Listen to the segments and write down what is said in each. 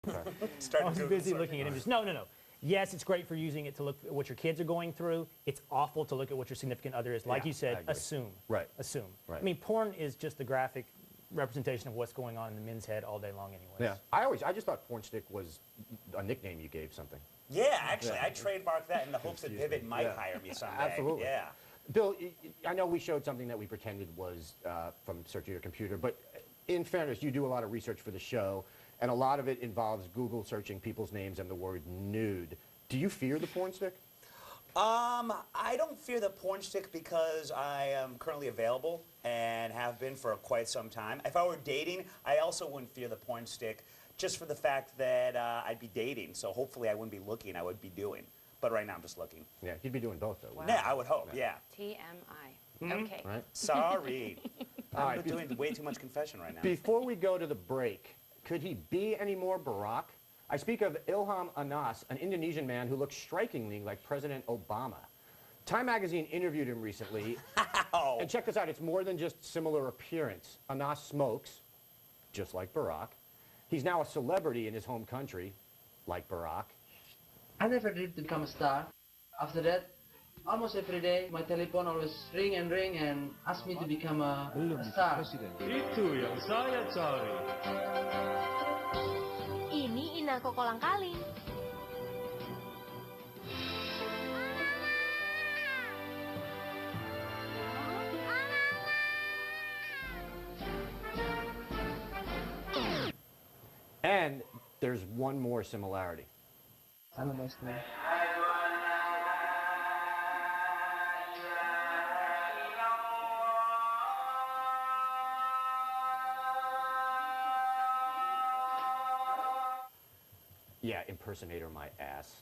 I was busy looking at images. No, no, no. Yes, it's great for using it to look at what your kids are going through. It's awful to look at what your significant other is. Like you said, assume. Right. Assume. Right. I mean, porn is just the graphic representation of what's going on in the men's head all day long anyways. Yeah. I just thought porn stick was a nickname you gave something. Yeah, actually, I trademarked that in the hopes that Vivid might hire me someday. Absolutely. Yeah. Bill, I know we showed something that we pretended was from searching your computer, but in fairness, you do a lot of research for the show, and a lot of it involves Google searching people's names and the word nude. Do you fear the porn stick? I don't fear the porn stick because I am currently available and have been for quite some time. If I were dating, I also wouldn't fear the porn stick just for the fact that I'd be dating. So hopefully I wouldn't be looking, I would be doing. But right now I'm just looking. Yeah, you'd be doing both, though. Wow. Yeah, I would hope, yeah. TMI. Okay. Right? Sorry. All I'm right, doing way too much confession right now. Before we go to the break, could he be any more Barack? I speak of Ilham Anas, an Indonesian man who looks strikingly like President Obama. Time magazine interviewed him recently. Ow. And check this out, it's more than just similar appearance. Anas smokes, just like Barack. He's now a celebrity in his home country, like Barack. I never dreamed to become a star. After that, almost every day, my telephone always ring and ask me to become a star. Itu yang saya cari. Ini inako kolang-kaling. And there's one more similarity. Sana basta. Yeah, impersonator my ass.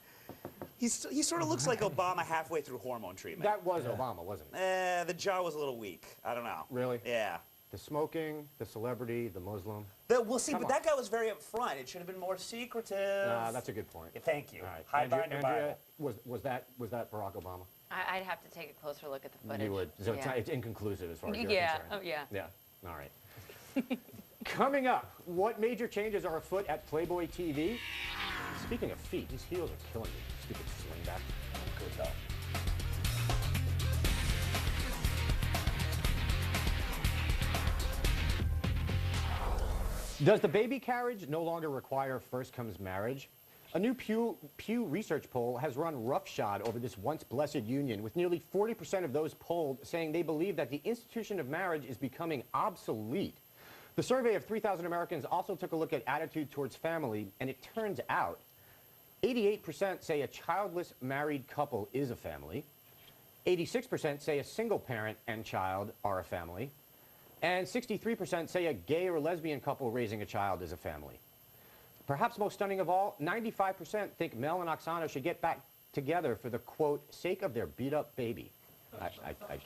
He sort of looks like Obama halfway through hormone treatment. That was Obama, wasn't it? The jaw was a little weak. I don't know. Really? Yeah. The smoking, the celebrity, the Muslim. We'll see, but that guy was very upfront. It should have been more secretive. That's a good point. Yeah, thank you. All right. High binder Andrea, Bible. was that Barack Obama? I'd have to take a closer look at the footage. You would. So yeah. it's inconclusive as far as you're Yeah. concerned. Oh, yeah. Yeah. All right. Coming up, what major changes are afoot at Playboy TV? Speaking of feet, these heels are killing me. Stupid slingback. Good though. Does the baby carriage no longer require first comes marriage? A new Pew research poll has run roughshod over this once blessed union, with nearly 40% of those polled saying they believe that the institution of marriage is becoming obsolete. The survey of 3,000 Americans also took a look at attitude towards family, and it turns out 88% say a childless married couple is a family, 86% say a single parent and child are a family, and 63% say a gay or lesbian couple raising a child is a family. Perhaps most stunning of all, 95% think Mel and Oksana should get back together for the, quote, sake of their beat-up baby. I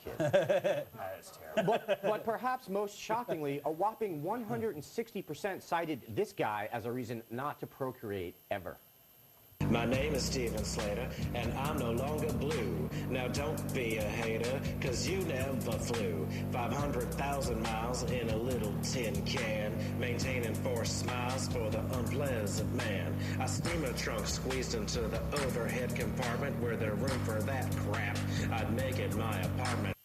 kid. That is terrible. But perhaps most shockingly, a whopping 160% cited this guy as a reason not to procreate ever. My name is Steven Slater, and I'm no longer blue. Now don't be a hater, cause you never flew 500,000 miles in a little tin can, maintaining forced smiles for the unpleasant man. A steamer trunk squeezed into the overhead compartment where there's room for that crap. I'd make it my apartment.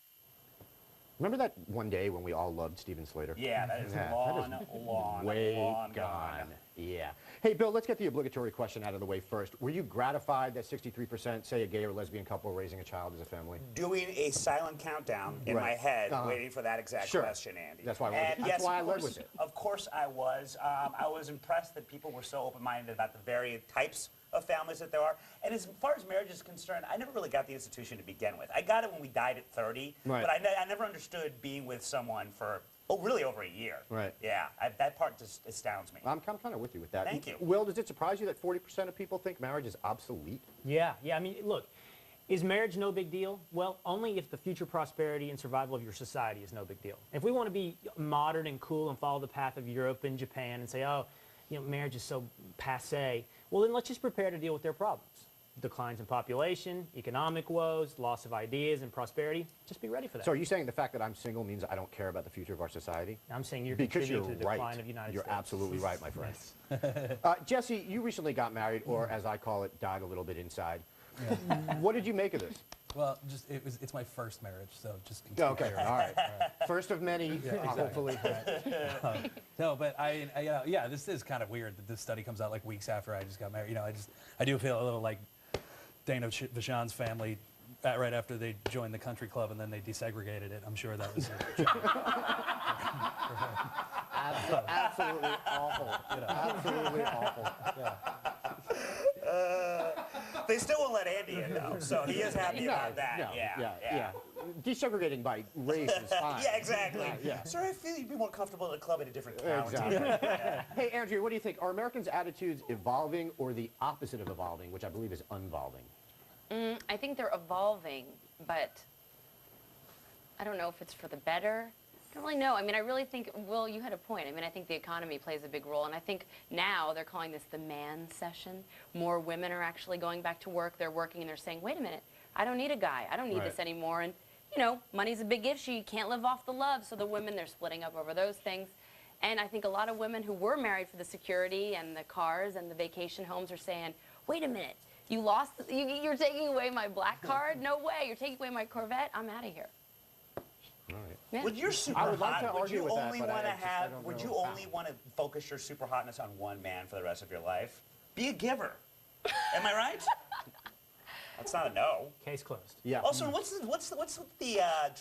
Remember that one day when we all loved Steven Slater? Yeah, that is long gone. gone. Yeah. Hey, Bill, let's get the obligatory question out of the way first. Were you gratified that 63% say a gay or lesbian couple raising a child is a family? Doing a silent countdown in my head, waiting for that exact question, Andy. That's why I led with it. Of course I was. I was impressed that people were so open-minded about the various types of families that there are. And as far as marriage is concerned, I never really got the institution to begin with. I got it when we died at 30, but I never understood being with someone for, really over a year. Right. Yeah, that part just astounds me. I'm kind of with you with that. Thank you. Will, does it surprise you that 40% of people think marriage is obsolete? Yeah, I mean, look, is marriage no big deal? Well, only if the future prosperity and survival of your society is no big deal. If we want to be modern and cool and follow the path of Europe and Japan and say, oh, marriage is so passé, well, then let's just prepare to deal with their problems. declines in population, economic woes, loss of ideas and prosperity. Just be ready for that. So are you saying the fact that I'm single means I don't care about the future of our society? I'm saying you're Because contributing you're to the right. decline of the United You're States. absolutely right, my friend. Jesse, you recently got married, or as I call it, died a little bit inside. What did you make of this? Well, it's my first marriage, so just continue. Okay, all right. First of many, hopefully. No, but yeah, this is kind of weird that this study comes out like weeks after I just got married. You know, I do feel a little like Dana Vachon's family right after they joined the country club and then they desegregated it. I'm sure that was Absolutely awful. Absolutely awful. They still won't let Andy in, though, so he is happy about that. Yeah. Desegregating by race is fine. Yeah, exactly. Yeah. Sir, I feel you'd be more comfortable in a club in a different county. Exactly. Hey, Andrea, what do you think? Are Americans' attitudes evolving or the opposite of evolving, which I believe is unvolving? I think they're evolving, but I don't know if it's for the better. I don't really know. I mean, I really think, Will, you had a point. I mean, I think the economy plays a big role, and I think now they're calling this the man session. More women are actually going back to work. They're working, and they're saying, wait a minute, I don't need a guy. I don't need this anymore. And, you know, money's a big issue. You can't live off the love. So the women, they're splitting up over those things. And I think a lot of women who were married for the security and the cars and the vacation homes are saying, wait a minute, you're taking away my black card? No way. You're taking away my Corvette? I'm out of here. All right. Yeah. Would you're super I would like hot, to would argue you with that, only but want to I have? don't Would know you how. only want to focus your super hotness on one man for the rest of your life? Be a giver. Am I right? That's not a no. Case closed. Yeah. Also, what's the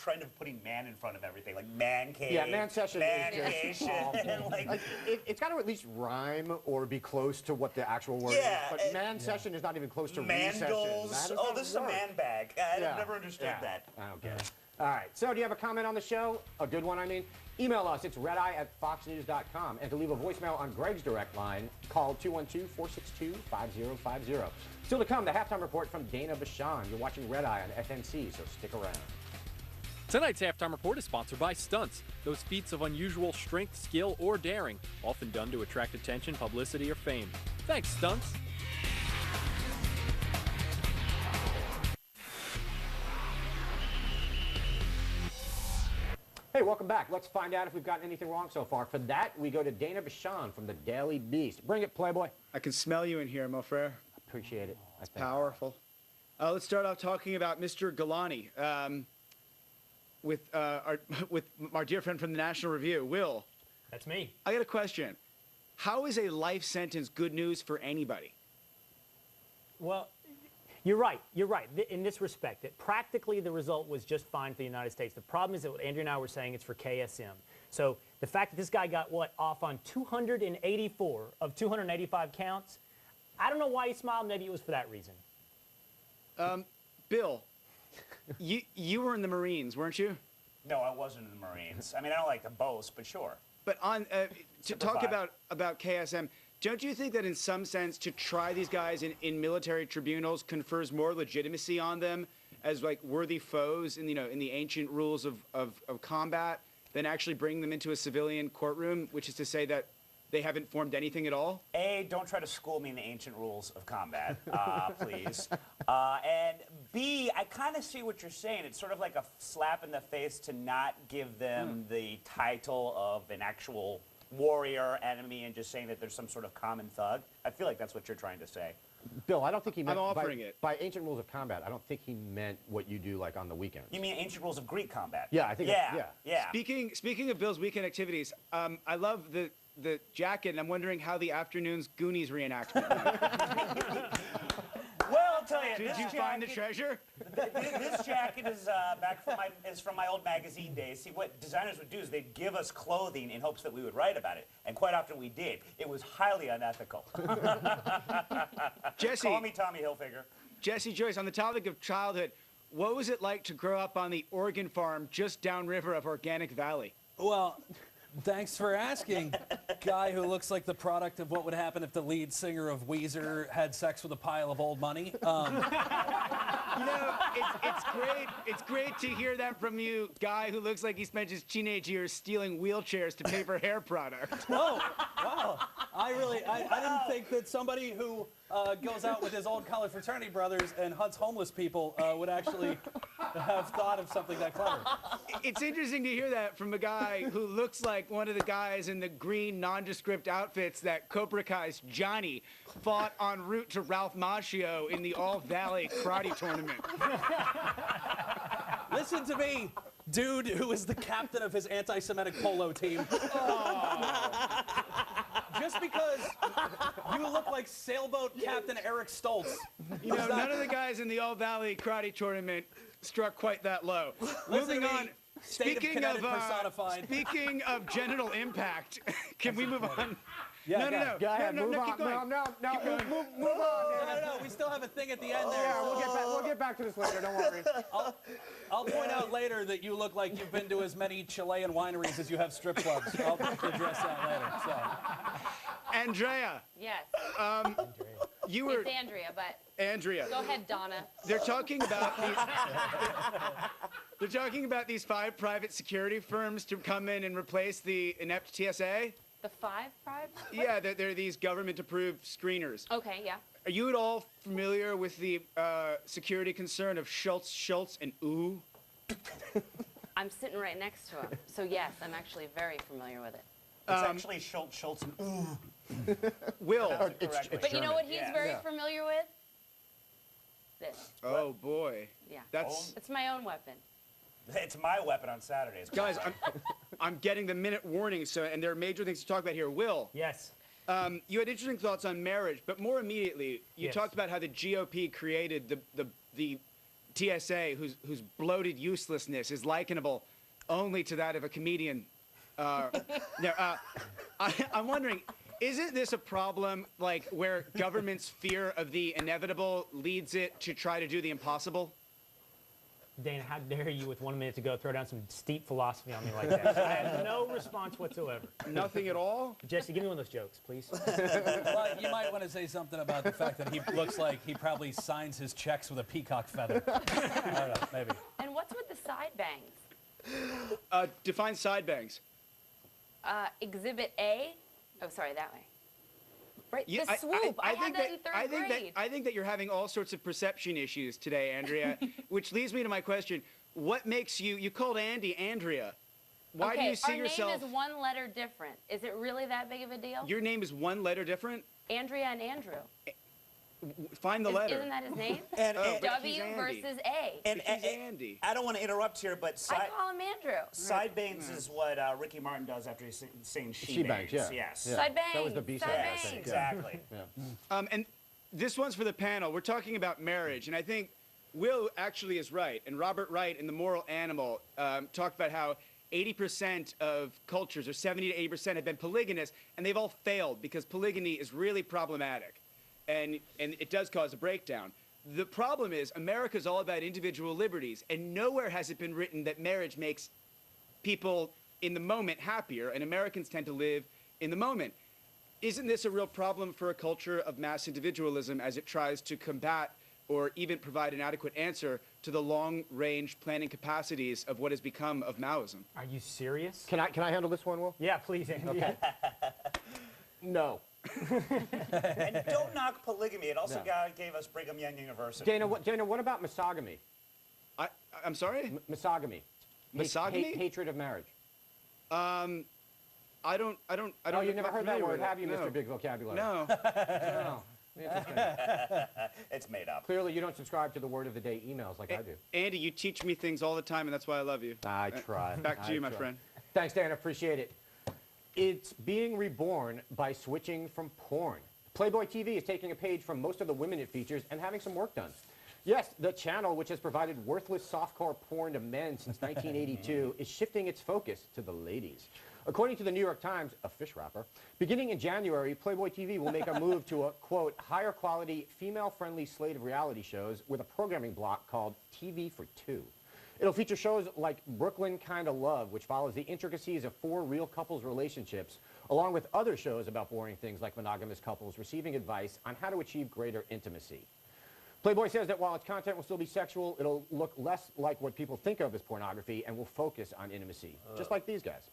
trend of putting man in front of everything, like man cave? Yeah, man session man is just vacation, awful. like, It's got to at least rhyme or be close to what the actual word is. But man session is not even close to recession. Mandals. That does Oh, not this is a work. man bag. I've never understood that. I don't get it. All right. So do you have a comment on the show? A good one, I mean? Email us. It's redeye@foxnews.com. And to leave a voicemail on Greg's direct line, call 212-462-5050. Still to come, the halftime report from Dana Vachon. You're watching Red Eye on FNC, so stick around. Tonight's halftime report is sponsored by Stunts, those feats of unusual strength, skill, or daring, often done to attract attention, publicity, or fame. Thanks, Stunts. Hey, welcome back. Let's find out if we've gotten anything wrong so far. For that, we go to Dana Vachon from the Daily Beast. Bring it, Playboy. I can smell you in here, mon frere. Appreciate it. It's powerful. Let's start off talking about Mr. Galani with our dear friend from the National Review, Will. That's me. I got a question. How is a life sentence good news for anybody? Well, you're right. You're right. In this respect, that practically the result was just fine for the United States. The problem is that what Andrew and I were saying, it's for KSM. So the fact that this guy got off on 284 of 285 counts, I don't know why he smiled. Maybe it was for that reason. Bill, you were in the Marines, weren't you? No, I wasn't in the Marines. I mean, I don't like to boast, but sure. But on to talk about KSM, don't you think that in some sense to try these guys in military tribunals confers more legitimacy on them as like worthy foes in in the ancient rules of combat than actually bringing them into a civilian courtroom, which is to say that they haven't formed anything at all? A, don't try to school me in the ancient rules of combat, please. And B, I kind of see what you're saying. It's sort of like a slap in the face to not give them the title of an actual warrior enemy and just saying that there's some sort of common thug. I feel like that's what you're trying to say. Bill, I don't think he meant I'm offering it. By ancient rules of combat. I don't think he meant what you do like on the weekends. You mean ancient rules of Greek combat? Yeah, I think. Yeah. Speaking of Bill's weekend activities, I love the jacket, and I'm wondering how the afternoon's Goonies reenactment went. Well, I'll tell you. Did you find the treasure? This jacket is from my old magazine days. See, what designers would do is they'd give us clothing in hopes that we would write about it, and quite often we did. It was highly unethical. Jesse, call me Tommy Hilfiger. Jesse Joyce, on the topic of childhood, what was it like to grow up on the Oregon farm just downriver of Organic Valley? Well, thanks for asking. Guy who looks like the product of what would happen if the lead singer of Weezer had sex with a pile of old money. It's great to hear that from you, guy who looks like he spent his teenage years stealing wheelchairs to pay for hair product. Oh, wow. I didn't think that somebody who goes out with his old college fraternity brothers and hunts homeless people would actually have thought of something that clever. It's interesting to hear that from a guy who looks like one of the guys in the green nondescript outfits that Cobra Kai's Johnny fought en route to Ralph Macchio in the All Valley Karate Tournament. Listen to me, dude who is the captain of his anti-Semitic polo team. Just because you look like sailboat captain Eric Stoltz. You know, none of the guys in the All Valley Karate Tournament struck quite that low. Moving on. Speaking of genital impact, can we move on? Yeah, no. Go ahead, no, move keep on. going. No, Keep going. move on. No, we still have a thing at the end there. Yeah, we'll get back to this later. Don't worry. I'll point out later that you look like you've been to as many Chilean wineries as you have strip clubs. I'll address that later. So. Andrea, Yes. you were It's Andrea, but Andrea. go ahead, Donna. They're talking about these 5 private security firms to come in and replace the inept TSA. The 5 private? Yeah, they're these government-approved screeners. Okay, yeah. Are you at all familiar with the security concern of Schultz, and Ooh? I'm sitting right next to him. So yes, I'm actually very familiar with it. It's actually Schultz and ooh. Will. But you know what he's very familiar with? This. Oh, boy. Yeah. That's... It's my own weapon. It's my weapon on Saturdays. Guys, I'm getting the minute warning, and there are major things to talk about here. Will. Yes. You had interesting thoughts on marriage, but more immediately, you talked about how the GOP created the TSA, whose bloated uselessness is likenable only to that of a comedian. I'm wondering, isn't this a problem, like, where government's fear of the inevitable leads it to try to do the impossible? Dana, how dare you, with 1 minute to go, throw down some steep philosophy on me like that? I have no response whatsoever. Nothing at all? Jesse, give me one of those jokes, please. Well, you might want to say something about the fact that he looks like he probably signs his checks with a peacock feather. I don't know, maybe. And what's with the side bangs? Define side bangs. Exhibit A. Oh, sorry, that way. Right, Yeah, the swoop. I had that in third grade. I think that you're having all sorts of perception issues today, Andrea, which leads me to my question. What makes you called Andy Andrea. Why do you see yourself... Our name is 1 letter different. Is it really that big of a deal? Your name is 1 letter different? Andrea and Andrew. Find the letter. Isn't that his name? W versus A. And Andy. I don't want to interrupt here, but I call him Andrew. side bangs is what Ricky Martin does after he's saying she bangs. Yeah. Yes. Yeah. Side bangs. That was the B-side, Side I bangs. think. Exactly. Yeah. And this one's for the panel. We're talking about marriage, and I think Will actually is right. And Robert Wright in The Moral Animal talked about how 80% of cultures, or 70 to 80%, have been polygamous, and they've all failed because polygamy is really problematic. And it does cause a breakdown. The problem is America's all about individual liberties, and nowhere has it been written that marriage makes people in the moment happier, and Americans tend to live in the moment. Isn't this a real problem for a culture of mass individualism as it tries to combat or even provide an adequate answer to the long-range planning capacities of what has become of Maoism? Are you serious? Can I handle this one, Will? Yeah, please, Andy. Okay. No. And don't knock polygamy. It also gave us Brigham Young University. Dana, what about misogamy? I'm sorry? Misogamy. Misogamy? Hatred of marriage. I don't. Oh, you've never heard that word, have you, No. Mr. Big Vocabulary? No. No. Interesting. It's made up. Clearly, you don't subscribe to the Word of the Day emails like I do. Andy, you teach me things all the time, and that's why I love you. I try. Back to you, my friend. Thanks, Dana. Appreciate it. It's being reborn by switching from porn. Playboy TV is taking a page from most of the women it features and having some work done. Yes, the channel, which has provided worthless softcore porn to men since 1982, is shifting its focus to the ladies. According to the New York Times, a fish wrapper, beginning in January, Playboy TV will make a move to a, quote, higher quality, female-friendly slate of reality shows with a programming block called TV for Two. It'll feature shows like Brooklyn Kinda Love, which follows the intricacies of 4 real couples' relationships, along with other shows about boring things like monogamous couples receiving advice on how to achieve greater intimacy. Playboy says that while its content will still be sexual, it'll look less like what people think of as pornography and will focus on intimacy, just like these guys.